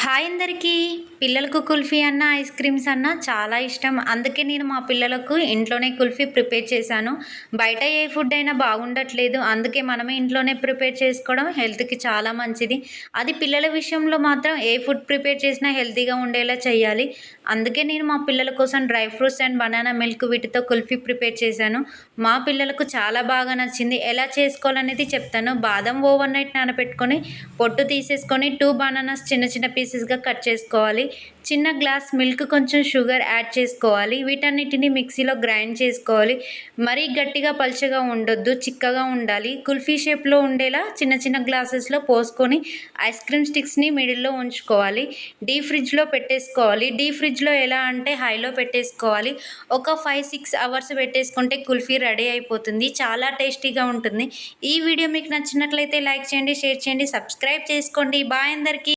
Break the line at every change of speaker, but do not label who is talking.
Hi అందరికీ. పిల్లలకు కుల్ఫీ అన్న, ఐస్ క్రీమ్స్ అన్న చాలా ఇష్టం. అందుకే నేను మా పిల్లలకు ఇంట్లోనే కుల్ఫీ ప్రిపేర్ చేశాను. బయట ఏ ఫుడ్ అయినా బాగుండట్లేదు. అందుకే మనమే ఇంట్లోనే ప్రిపేర్ చేసుకోవడం హెల్త్‌కి చాలా మంచిది. అది పిల్లల విషయంలో మాత్రం ఏ ఫుడ్ ప్రిపేర్ చేసినా హెల్తీగా ఉండేలా చేయాలి. అందుకే నేను మా పిల్లల కోసం dry fruits and banana milk వీటితో కుల్ఫీ ప్రిపేర్ చేశాను. మా పిల్లలకు చాలా బాగా నచ్చింది. ఎలా చేసుకోవాలనేది చెప్తాను. బాదం ఓవర్ నైట్ నానబెట్టుకొని పొట్టు తీసేసుకొని 2 బనానాస్ చిన్న చిన్న పీసెస్‌గా కట్ చేసుకోవాలి. చిన్న గ్లాస్ మిల్క్, కొంచెం షుగర్ యాడ్ చేసుకోవాలి. వీటన్నిటిని మిక్సీలో గ్రైండ్ చేసుకోవాలి. మరీ గట్టిగా పలుచగా ఉండొద్దు, చిక్కగా ఉండాలి. కుల్ఫీ షేప్‌లో ఉండేలా చిన్న చిన్న గ్లాసెస్‌లో పోసుకొని ఐస్ క్రీమ్ స్టిక్స్‌ని మిడిల్‌లో ఉంచుకోవాలి. డీప్ ఫ్రిడ్జ్‌లో పెట్టేసుకోవాలి. డీప్ ఫ్రిడ్జ్‌లో ఎలా అంటే హైలో పెట్టేసుకోవాలి. ఒక 5-6 అవర్స్ పెట్టేసుకుంటే కుల్ఫీ రెడీ అయిపోతుంది. చాలా టేస్టీగా ఉంటుంది. ఈ వీడియో మీకు నచ్చినట్లయితే లైక్ చేయండి, షేర్ చేయండి, సబ్స్క్రైబ్ చేసుకోండి. బాయ్ అందరికీ.